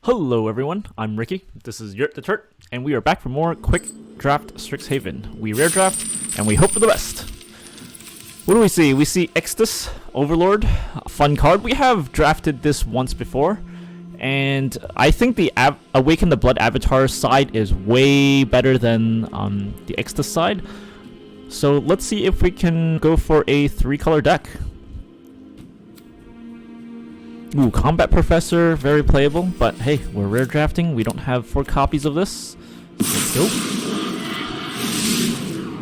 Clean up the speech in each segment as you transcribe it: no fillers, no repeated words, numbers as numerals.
Hello everyone, I'm Ricky, this is Yurt the Turt, and we are back for more quick draft Strixhaven. We rare draft, and we hope for the best. What do we see? We see Extus, Overlord, a fun card. We have drafted this once before, and I think the Awaken the Blood Avatar side is way better than the Extus side. So let's see if we can go for a 3-color deck. Ooh, Combat Professor, very playable, but hey, we're rare drafting. We don't have 4 copies of this. Let's go.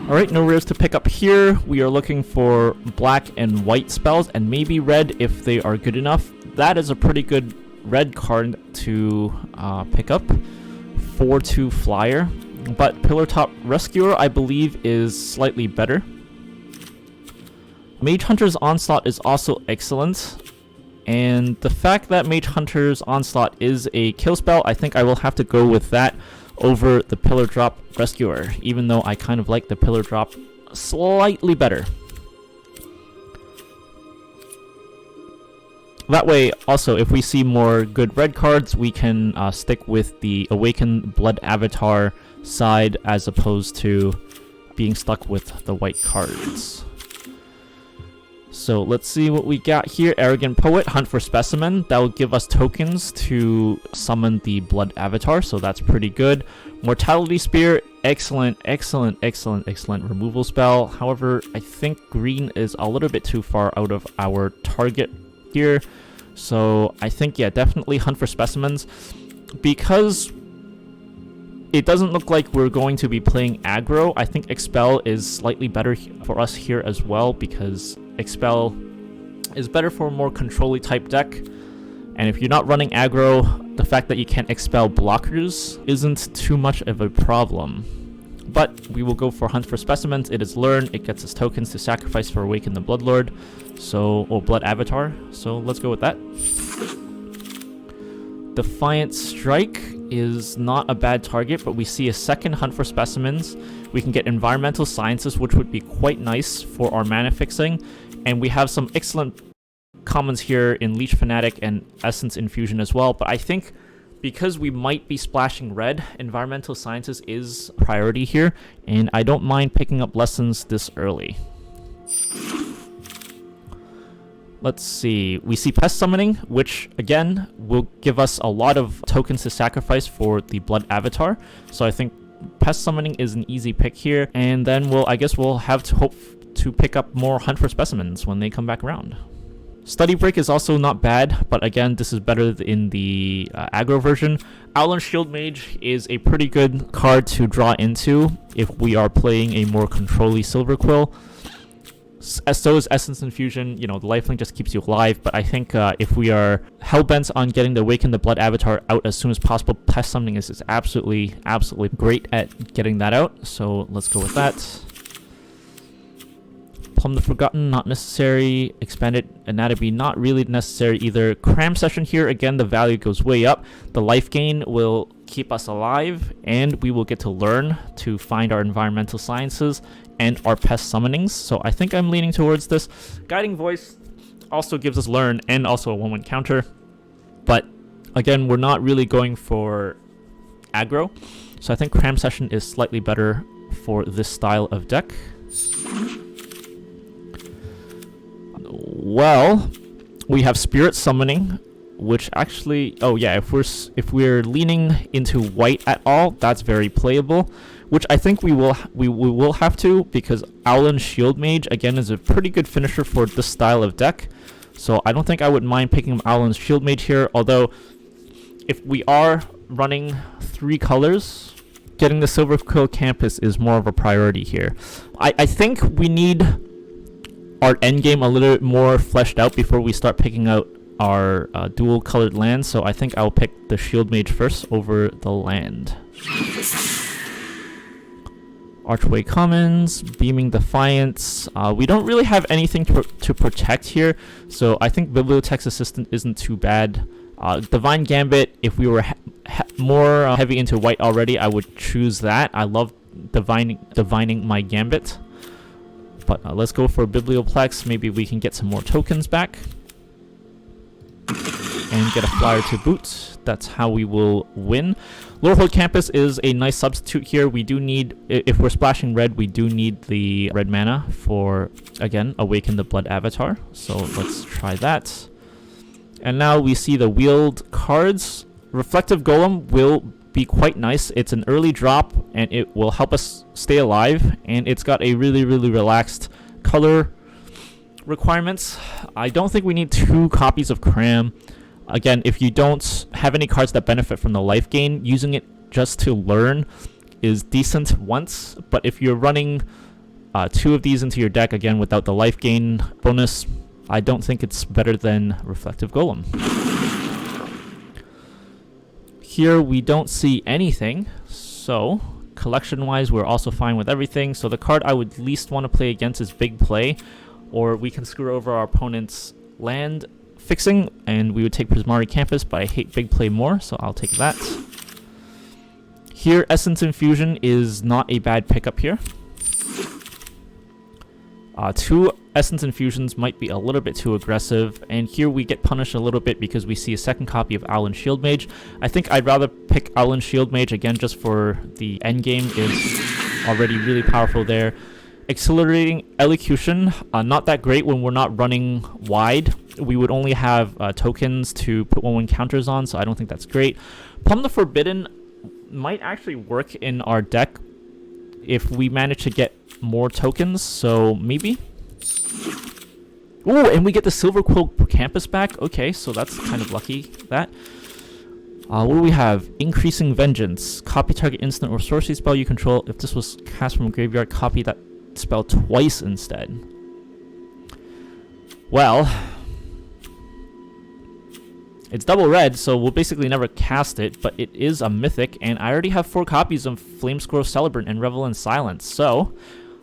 Alright, no rares to pick up here. We are looking for black and white spells, and maybe red if they are good enough. That is a pretty good red card to pick up. 4/2 flyer. But Pillar Top Rescuer, I believe, is slightly better. Mage Hunter's Onslaught is also excellent. And the fact that Mage Hunter's Onslaught is a kill spell, I think I will have to go with that over the Pillar Drop Rescuer, even though I kind of like the Pillar Drop slightly better. That way, also, if we see more good red cards, we can stick with the Awaken Blood Avatar side as opposed to being stuck with the white cards. So let's see what we got here. Arrogant Poet, Hunt for Specimen. That will give us tokens to summon the Blood Avatar, so that's pretty good. Mortality Spear, excellent removal spell. However, I think green is a little bit too far out of our target here. So I think, yeah, definitely Hunt for Specimens. Because it doesn't look like we're going to be playing aggro, I think Expel is slightly better for us here as well, because Expel is better for a more control-y type deck. And if you're not running aggro, the fact that you can't expel blockers isn't too much of a problem. But we will go for Hunt for Specimens. It is Learn. It gets us tokens to sacrifice for Awaken the Bloodlord, or Blood Avatar. So let's go with that. Defiant Strike is not a bad target, but we see a second Hunt for Specimens. We can get Environmental Sciences, which would be quite nice for our mana fixing. And we have some excellent commons here in Leech Fanatic and Essence Infusion as well. But I think because we might be splashing red, Environmental Sciences is priority here. And I don't mind picking up Lessons this early. Let's see. We see Pest Summoning, which again will give us a lot of tokens to sacrifice for the Blood Avatar. So I think Pest Summoning is an easy pick here. And then I guess we'll have to hope to pick up more Hunt for Specimens when they come back around. Study Break is also not bad, but again, this is better in the aggro version. Owlin Shield Mage is a pretty good card to draw into if we are playing a more control-y Silver Quill. So is Essence Infusion. You know, the lifelink just keeps you alive, but I think if we are hellbent on getting the Awaken the Blood Avatar out as soon as possible, Pest Summoning is absolutely great at getting that out, so let's go with that. Plumb the Forgotten, not necessary. Expanded Anatomy, not really necessary either. Cram Session here, again, the value goes way up. The life gain will keep us alive, and we will get to learn to find our Environmental Sciences and our Pest Summonings. So I think I'm leaning towards this. Guiding Voice also gives us learn and also a 1/1 counter. But again, we're not really going for aggro. So I think Cram Session is slightly better for this style of deck. Well, we have Spirit Summoning, which actually, oh yeah, if we're leaning into white at all, that's very playable, which I think we will have to, because Owlin Shield Mage again is a pretty good finisher for this style of deck. So I don't think I would mind picking up Owlin's Shield Mage here, although if we are running 3 colors, getting the Silver Quill Campus is more of a priority here. I think we need our endgame a little bit more fleshed out before we start picking out our dual colored lands, so I think I'll pick the Shield Mage first over the land. Archway Commons, Beaming Defiance. We don't really have anything to protect here, so I think Bibliothex Assistant isn't too bad. Divine Gambit, if we were more heavy into white already, I would choose that. I love divining my Gambit. But let's go for Biblioplex. Maybe we can get some more tokens back. and get a flyer to boot. That's how we will win. Lorehold Campus is a nice substitute here. We do need, if we're splashing red, we do need the red mana for, again, Awaken the Blood Avatar. So let's try that. And now we see the wheeled cards. Reflective Golem will be quite nice. It's an early drop, and it will help us stay alive. And it's got a really, really relaxed color requirements. I don't think we need 2 copies of Cram. Again, if you don't have any cards that benefit from the life gain, using it just to learn is decent once. But if you're running 2 of these into your deck, again, without the life gain bonus, I don't think it's better than Reflective Golem. Here we don't see anything, so collection-wise, we're also fine with everything. So the card I would least want to play against is Big Play, or we can screw over our opponent's land fixing, and we would take Prismari Campus, but I hate Big Play more, so I'll take that. Here, Essence Infusion is not a bad pickup here. 2 Essence Infusions might be a little bit too aggressive, and here we get punished a little bit because we see a second copy of Owlin Shield Mage. I think I'd rather pick Owlin Shield Mage, again, just for the endgame is already really powerful there. Accelerating Elocution, not that great when we're not running wide. We would only have tokens to put 1/1 counters on, so I don't think that's great. Plumb the Forbidden might actually work in our deck if we manage to get more tokens, so maybe. Ooh, and we get the Silver Quill Campus back. Okay, so that's kind of lucky, that. What do we have? Increasing Vengeance. Copy target instant or sorcery spell you control. If this was cast from a graveyard, copy that spell twice instead. Well, it's double red, so we'll basically never cast it, but it is a mythic, and I already have 4 copies of Flamescrow Celebrant and Revel in Silence, so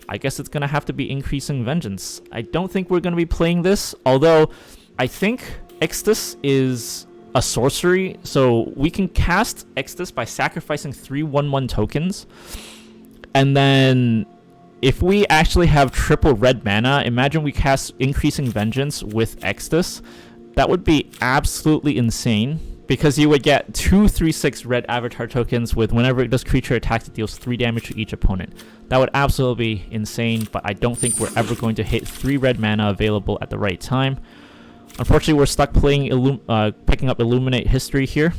I guess it's going to have to be Increasing Vengeance. I don't think we're going to be playing this, although I think Extus is a sorcery, so we can cast Extus by sacrificing 3 1/1 tokens, and then if we actually have triple red mana, imagine we cast Increasing Vengeance with Extus. That would be absolutely insane, because you would get 2 3/6 red avatar tokens with whenever this creature attacks, it deals 3 damage to each opponent. That would absolutely be insane, but I don't think we're ever going to hit 3 red mana available at the right time. Unfortunately, we're stuck playing picking up Illuminate History here.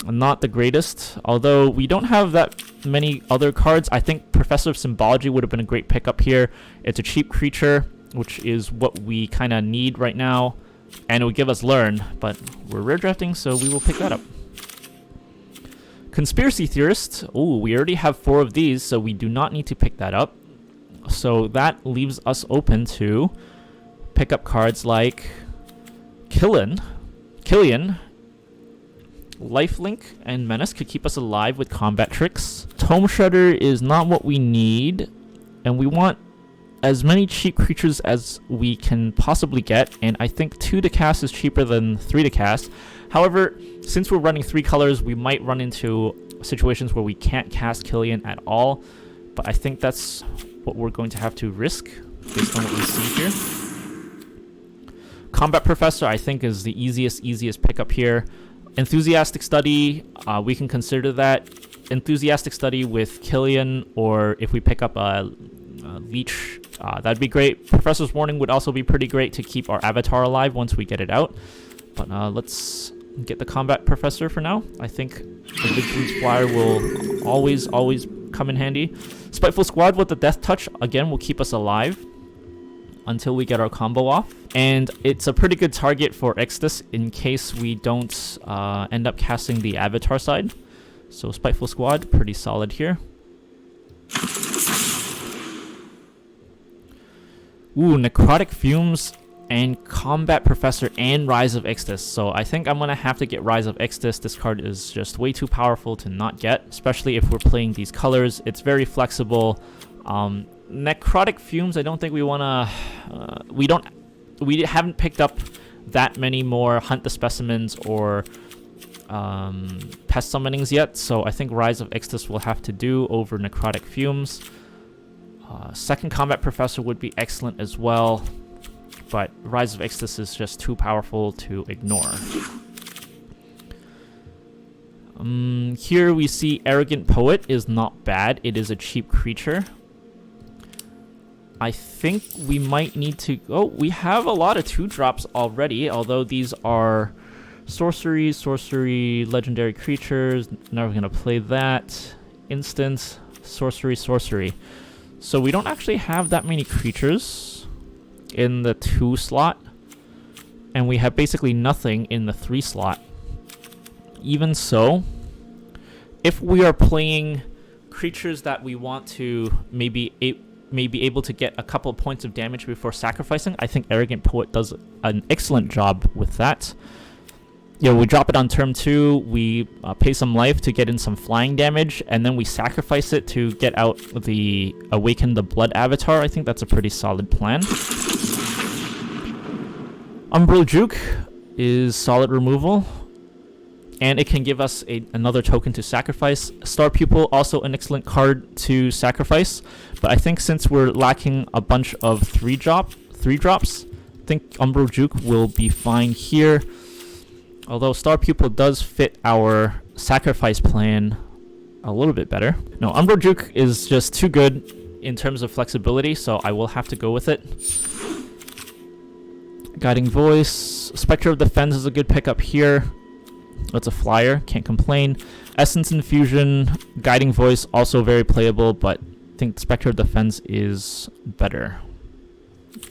Not the greatest, although we don't have that many other cards. I think Professor of Symbology would have been a great pickup here. It's a cheap creature, which is what we kind of need right now, and it would give us Learn, but we're rare drafting, so we will pick that up. Conspiracy Theorist. Oh, we already have 4 of these, so we do not need to pick that up. So that leaves us open to pick up cards like Killian, Lifelink, and Menace could keep us alive with combat tricks. Tome Shredder is not what we need, and we want as many cheap creatures as we can possibly get, and I think 2 to cast is cheaper than 3 to cast. However, since we're running 3 colors, we might run into situations where we can't cast Killian at all, but I think that's what we're going to have to risk based on what we see here. Combat Professor, I think, is the easiest pickup here. Enthusiastic Study, we can consider that. Enthusiastic Study with Killian, or if we pick up a Leech, that'd be great. Professor's Warning would also be pretty great to keep our avatar alive once we get it out. But let's get the Combat Professor for now. I think the Vigilance Flyer will always come in handy. Spiteful Squad with the Death Touch, again, will keep us alive until we get our combo off. And it's a pretty good target for Extus in case we don't end up casting the avatar side. So Spiteful Squad, pretty solid here. Ooh, Necrotic Fumes and Combat Professor and Rise of Extus. So I think I'm going to have to get Rise of Extus. This card is just way too powerful to not get, especially if we're playing these colors. It's very flexible. Necrotic Fumes, I don't think we want to... we haven't picked up that many more Hunt the Specimens or Pest Summonings yet, so I think Rise of Extus will have to do over Necrotic Fumes. Second Combat Professor would be excellent as well. but Rise of Extus is just too powerful to ignore. Here we see Arrogant Poet is not bad. It is a cheap creature. I think we might need to... Oh, we have a lot of 2-drops already, although these are sorcery, legendary creatures. Never gonna play that. Instant, sorcery. So we don't actually have that many creatures in the 2 slot, and we have basically nothing in the 3 slot. Even so, if we are playing creatures that we want to maybe able to get a couple of points of damage before sacrificing, I think Arrogant Poet does an excellent job with that. You know, we drop it on turn 2, we pay some life to get in some flying damage, and then we sacrifice it to get out the Awaken the Blood Avatar. I think that's a pretty solid plan. Umbral Juke is solid removal, and it can give us another token to sacrifice. Star Pupil, also an excellent card to sacrifice, but I think since we're lacking a bunch of 3-drops, I think Umbral Juke will be fine here. Although Star Pupil does fit our sacrifice plan a little bit better. No, Umbral Juke is just too good in terms of flexibility, so I will have to go with it. Guiding Voice. Spectre of Defense is a good pickup here. That's a flyer, can't complain. Essence Infusion, Guiding Voice, also very playable, but I think Spectre of Defense is better.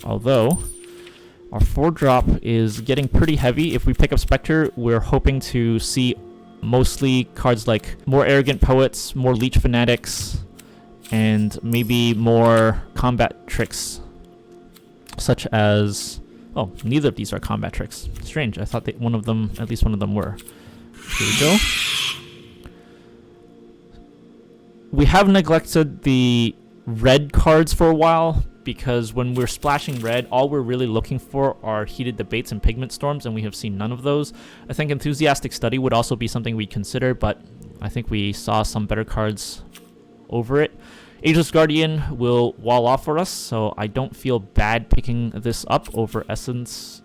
Although our 4-drop is getting pretty heavy. If we pick up Spectre, we're hoping to see mostly cards like more Arrogant Poets, more Leech Fanatics, and maybe more combat tricks, such as... Oh, neither of these are combat tricks. Strange, I thought that at least one of them were. Here we go. We have neglected the red cards for a while, because when we're splashing red, all we're really looking for are Heated Debates and Pigment Storms, and we have seen none of those. I think Enthusiastic Study would also be something we'd consider, but I think we saw some better cards over it. Ageless Guardian will wall off for us, so I don't feel bad picking this up over Essence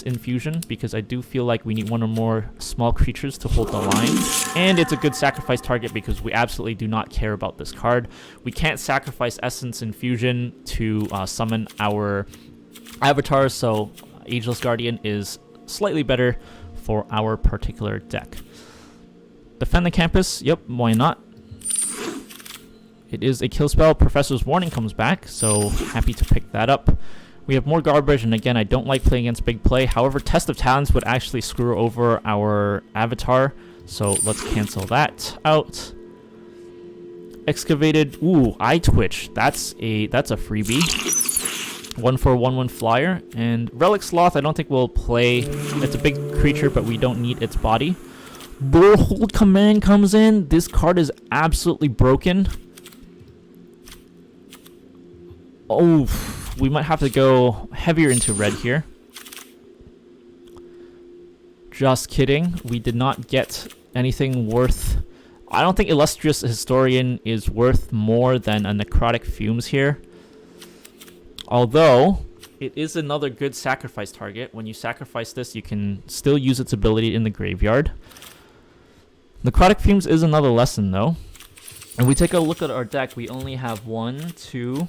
Infusion, because I do feel like we need one or more small creatures to hold the line. And it's a good sacrifice target because we absolutely do not care about this card. We can't sacrifice Essence Infusion to summon our avatar, so Ageless Guardian is slightly better for our particular deck. Defend the Campus, yep, why not? It is a kill spell. Professor's Warning comes back, so happy to pick that up. We have more garbage, and again, I don't like playing against big play. However, Test of Talents would actually screw over our avatar, so let's cancel that out. Excavated, ooh, Eye Twitch. That's a freebie. 1 for 1/1 flyer. And Relic Sloth, I don't think we'll play. It's a big creature, but we don't need its body. Lorehold Command comes in. This card is absolutely broken. Oh, we might have to go heavier into red here. Just kidding. We did not get anything worth... I don't think Illustrious Historian is worth more than a Necrotic Fumes here. Although, it is another good sacrifice target. When you sacrifice this, you can still use its ability in the graveyard. Necrotic Fumes is another lesson, though. If we take a look at our deck, we only have 2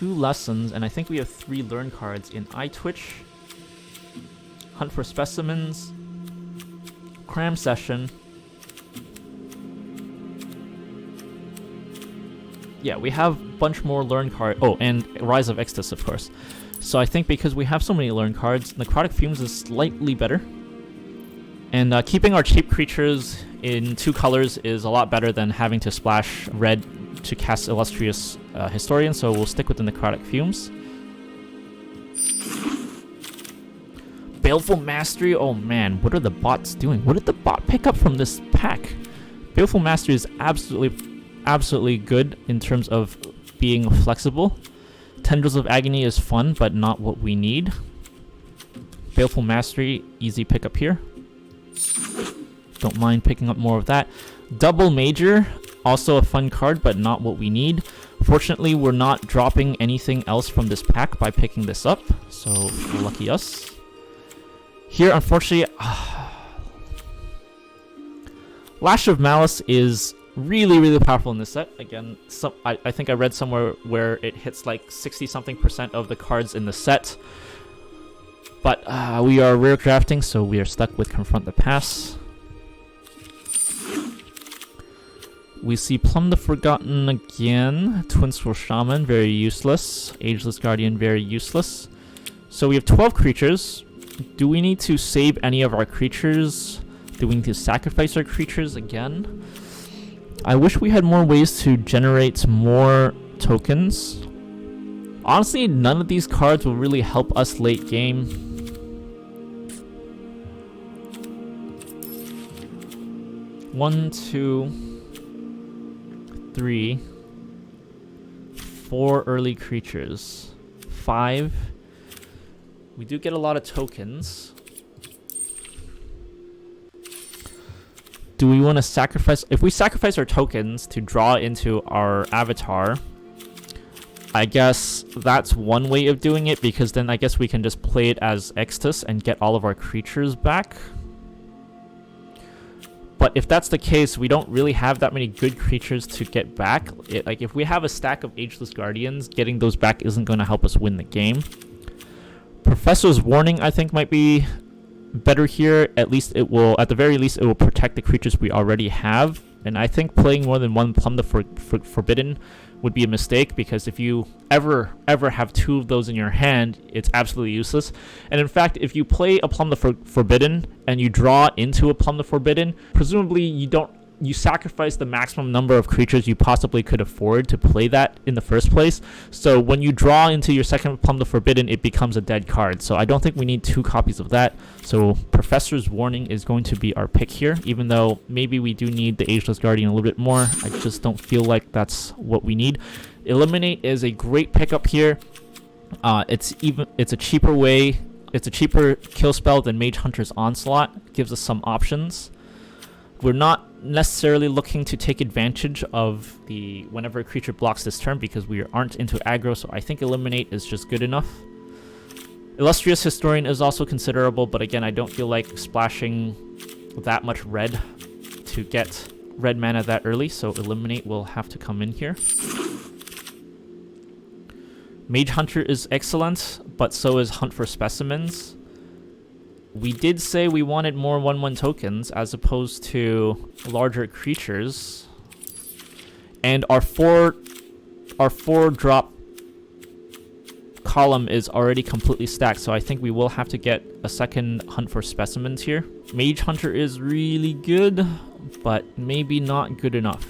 lessons, and I think we have 3 learn cards in Eye Twitch, Hunt for Specimens, Cram Session. Yeah, we have a bunch more learn cards. Oh, and Rise of Extus, of course. So I think because we have so many learn cards, Necrotic Fumes is slightly better. And keeping our cheap creatures in 2 colors is a lot better than having to splash red to cast Illustrious Historian, so we'll stick with the Necrotic Fumes. Baleful Mastery, oh man, what are the bots doing? What did the bot pick up from this pack? Baleful Mastery is absolutely good in terms of being flexible. Tendrils of Agony is fun, but not what we need. Baleful Mastery, easy pickup here. Don't mind picking up more of that. Double Major, also a fun card, but not what we need. Fortunately, we're not dropping anything else from this pack by picking this up, so lucky us. Here, unfortunately, Lash of Malice is really powerful in this set. Again, I think I read somewhere where it hits like 60-something% of the cards in the set. But we are rare drafting, so we are stuck with Confront the Pass. We see Plumb the Forgotten again. Twin Swirl Shaman, very useless. Ageless Guardian, very useless. So we have 12 creatures. Do we need to save any of our creatures? Do we need to sacrifice our creatures again? I wish we had more ways to generate more tokens. Honestly, none of these cards will really help us late game. One, two, 3, 4 early creatures, 5. We do get a lot of tokens. Do we want to sacrifice? If we sacrifice our tokens to draw into our avatar, I guess that's one way of doing it, because then I guess we can just play it as Extus and get all of our creatures back. But if that's the case, we don't really have that many good creatures to get back. Like, if we have a stack of Ageless Guardians, getting those back isn't going to help us win the game. Professor's Warning, I think, might be better here. At the very least, it will protect the creatures we already have. And I think playing more than one Plumb the Forbidden would be a mistake, because if you ever have 2 of those in your hand, it's absolutely useless. And in fact, if you play a Plumb the Forbidden and you draw into a Plumb the Forbidden, presumably you sacrifice the maximum number of creatures you possibly could afford to play that in the first place. So when you draw into your second Plumb the Forbidden, it becomes a dead card. So I don't think we need 2 copies of that. So Professor's Warning is going to be our pick here, even though maybe we do need the Ageless Guardian a little bit more. I just don't feel like that's what we need. Eliminate is a great pickup here. It's a cheaper way. It's a cheaper kill spell than Mage Hunter's Onslaught. Gives us some options. We're not necessarily looking to take advantage of the whenever a creature blocks this turn, because we aren't into aggro, so I think Eliminate is just good enough. Illustrious Historian is also considerable, but again, I don't feel like splashing that much red to get red mana that early, so Eliminate will have to come in here. Mage Hunter is excellent, but so is Hunt for Specimens. We did say we wanted more 1/1 tokens as opposed to larger creatures. And our 4-drop column is already completely stacked, so I think we will have to get a second Hunt for Specimens here. Mage Hunter is really good, but maybe not good enough.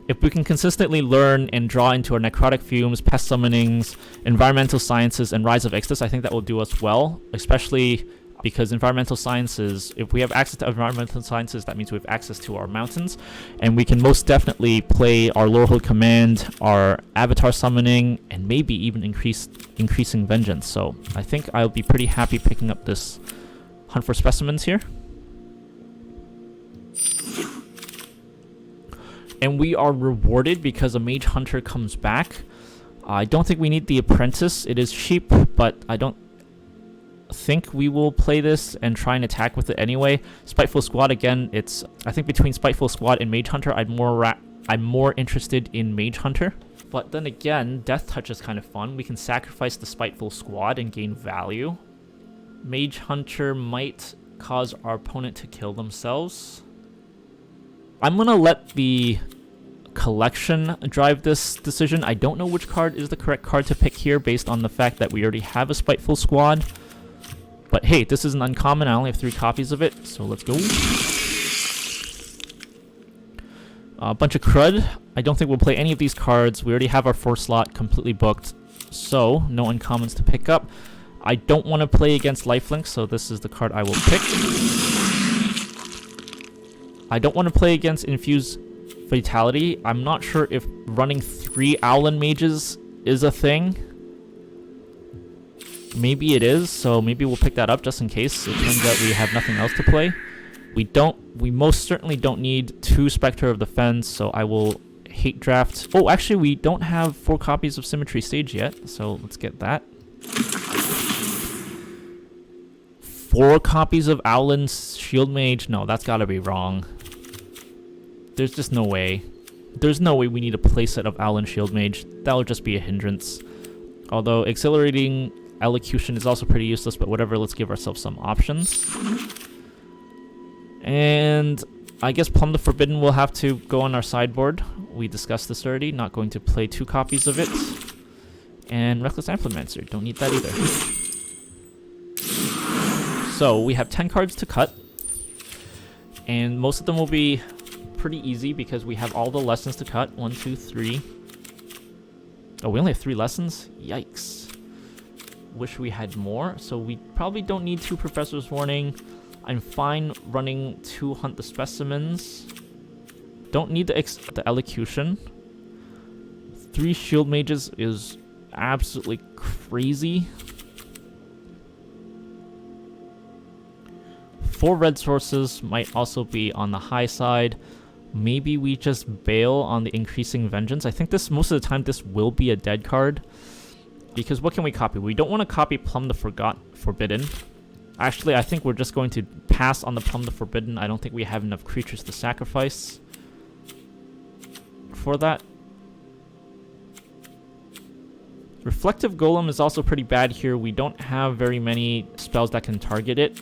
If we can consistently learn and draw into our Necrotic Fumes, Pest Summonings, Environmental Sciences, and Rise of Extus, I think that will do us well, especially because Environmental Sciences, if we have access to Environmental Sciences, that means we have access to our mountains, and we can most definitely play our Lorehold Command, our Avatar Summoning, and maybe even increasing Vengeance. So I think I'll be pretty happy picking up this Hunt for Specimens here. And we are rewarded because a Mage Hunter comes back. I don't think we need the Apprentice. It is cheap, but I don't think we will play this and try and attack with it anyway. Spiteful Squad, again, I think between Spiteful Squad and Mage Hunter, I'm more interested in Mage Hunter. But then again, Death Touch is kind of fun. We can sacrifice the Spiteful Squad and gain value. Mage Hunter might cause our opponent to kill themselves. I'm gonna let the collection drive this decision. I don't know which card is the correct card to pick here based on the fact that we already have a Spiteful Squad. But hey, this is an uncommon. I only have 3 copies of it, so let's go. A bunch of crud. I don't think we'll play any of these cards. We already have our 4 slot completely booked, so no uncommons to pick up. I don't want to play against Lifelink, so this is the card I will pick. I don't want to play against Infuse Fatality. I'm not sure if running 3 Owlin Mages is a thing. Maybe it is, so maybe we'll pick that up just in case it turns out we have nothing else to play. We most certainly don't need 2 Spectre of the Fence, so I will hate draft. Oh, actually, we don't have 4 copies of Symmetry Sage yet, so let's get that. 4 copies of Owlin's Shield Mage? No, that's gotta be wrong. There's just no way. There's no way we need a playset of Owlin Shield Mage. That would just be a hindrance. Although Accelerating Elocution is also pretty useless, but whatever, let's give ourselves some options. And I guess Plum the Forbidden will have to go on our sideboard. We discussed this already, not going to play 2 copies of it. And Reckless Amplemancer, don't need that either. So we have 10 cards to cut. And most of them will be pretty easy because we have all the lessons to cut. 1, 2, 3. Oh, we only have 3 lessons? Yikes. Wish we had more. So we probably don't need 2 Professor's Warning. I'm fine running 2 Hunt the Specimens. Don't need the Elocution. 3 Shield Mages is absolutely crazy. 4 red sources might also be on the high side. Maybe we just bail on the Increasing Vengeance. I think this, most of the time, this will be a dead card. Because what can we copy? We don't want to copy Plum the Forbidden. Actually, I think we're just going to pass on the Plum the Forbidden. I don't think we have enough creatures to sacrifice for that. Reflective Golem is also pretty bad here. We don't have very many spells that can target it.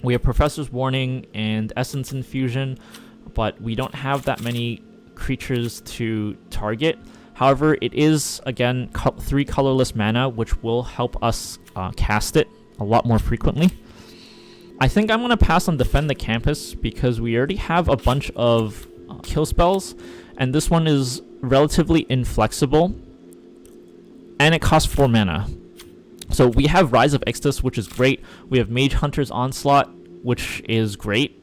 We have Professor's Warning and Essence Infusion, but we don't have that many creatures to target. However, it is, again, 3 colorless mana, which will help us cast it a lot more frequently. I think I'm going to pass on Defend the Campus because we already have a bunch of kill spells, and this one is relatively inflexible, and it costs 4 mana. So we have Rise of Extus, which is great. We have Mage Hunter's Onslaught, which is great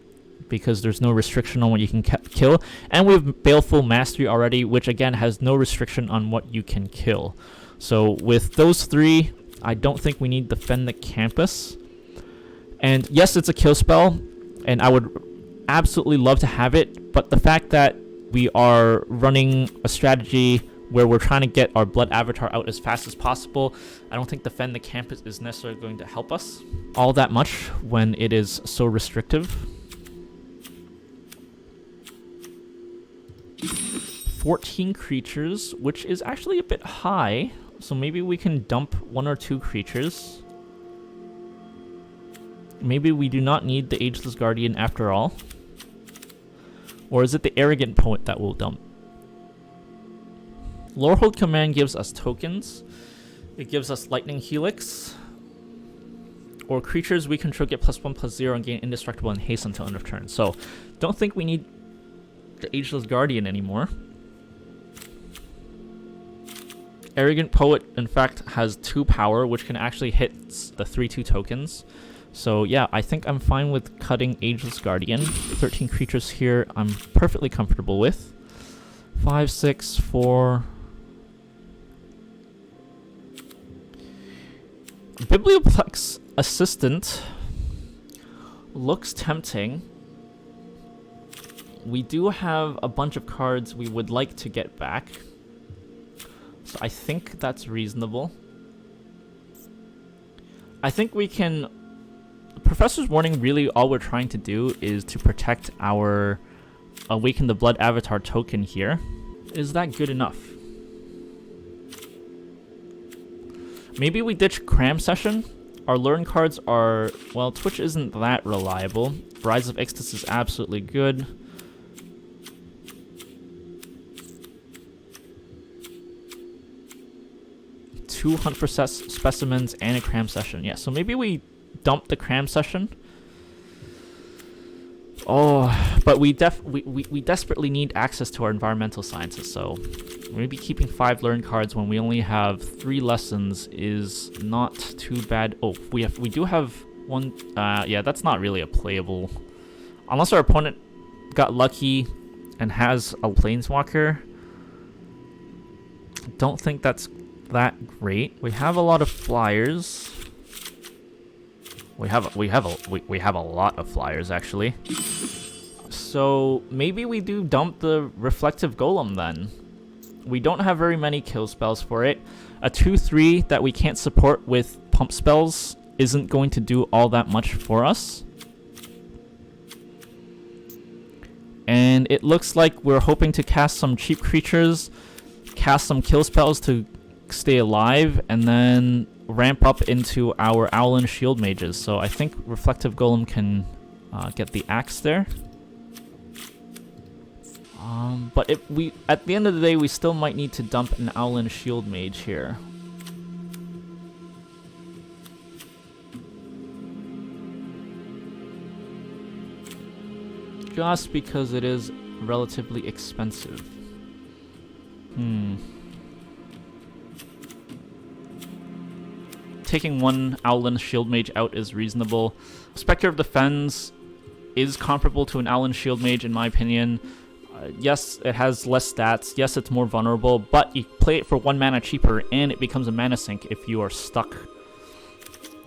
because there's no restriction on what you can kill. And we have Baleful Mastery already, which again has no restriction on what you can kill. So with those 3, I don't think we need Defend the Campus. And yes, it's a kill spell, and I would absolutely love to have it, but the fact that we are running a strategy where we're trying to get our Blood Avatar out as fast as possible, I don't think Defend the Campus is necessarily going to help us all that much when it is so restrictive. 14 creatures, which is actually a bit high, so maybe we can dump 1 or 2 creatures. Maybe we do not need the Ageless Guardian after all. Or is it the Arrogant Poet that we'll dump? Lorehold Command gives us tokens. It gives us Lightning Helix. Or creatures we control get +1/+0 and gain Indestructible and Haste until end of turn. So, don't think we need the Ageless Guardian anymore. Arrogant Poet, in fact, has 2 power, which can actually hit the 3/2 tokens. So yeah, I think I'm fine with cutting Ageless Guardian. 13 creatures here I'm perfectly comfortable with. 5, 6, 4... Biblioplex Assistant looks tempting. We do have a bunch of cards we would like to get back, so I think that's reasonable. I think we can... Professor's Warning, really all we're trying to do is to protect our Awaken the Blood Avatar token here. Is that good enough? Maybe we ditch Cram Session. Our learn cards are... Well, Twitch isn't that reliable. Rise of Extus is absolutely good. Two Hunt for Specimens and a Cram Session. Yeah, so maybe we dump the Cram Session. Oh, but we desperately need access to our environmental sciences, so maybe keeping 5 learn cards when we only have 3 lessons is not too bad. Oh, we do have 1. Yeah, that's not really a playable, unless our opponent got lucky and has a Planeswalker. Don't think that's that great. We have a lot of flyers. We have a lot of flyers actually. So maybe we do dump the Reflective Golem then. We don't have very many kill spells for it. A 2/3 that we can't support with pump spells isn't going to do all that much for us. And it looks like we're hoping to cast some cheap creatures, cast some kill spells to stay alive, and then ramp up into our Owl and Shield mages. So I think Reflective Golem can get the axe there. But if we, at the end of the day, we still might need to dump an Owl and Shield mage here. Just because it is relatively expensive. Taking one Owlin Shield Mage out is reasonable. Spectre of the Fens is comparable to an Owlin Shield Mage in my opinion. Yes, it has less stats. Yes, it's more vulnerable, but you play it for 1 mana cheaper and it becomes a mana sink if you are stuck.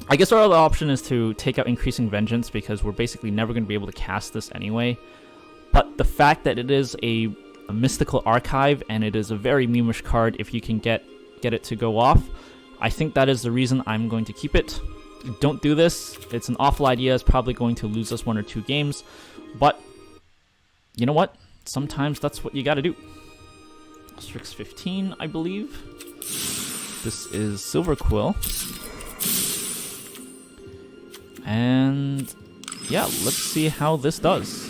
I guess our other option is to take out Increasing Vengeance because we're basically never going to be able to cast this anyway. But the fact that it is a mystical archive and it is a very memeish card if you can get it to go off, I think that is the reason I'm going to keep it. Don't do this. It's an awful idea. It's probably going to lose us 1 or 2 games. But you know what? Sometimes that's what you gotta do. Strix 15, I believe. This is Silver Quill. And yeah, let's see how this does.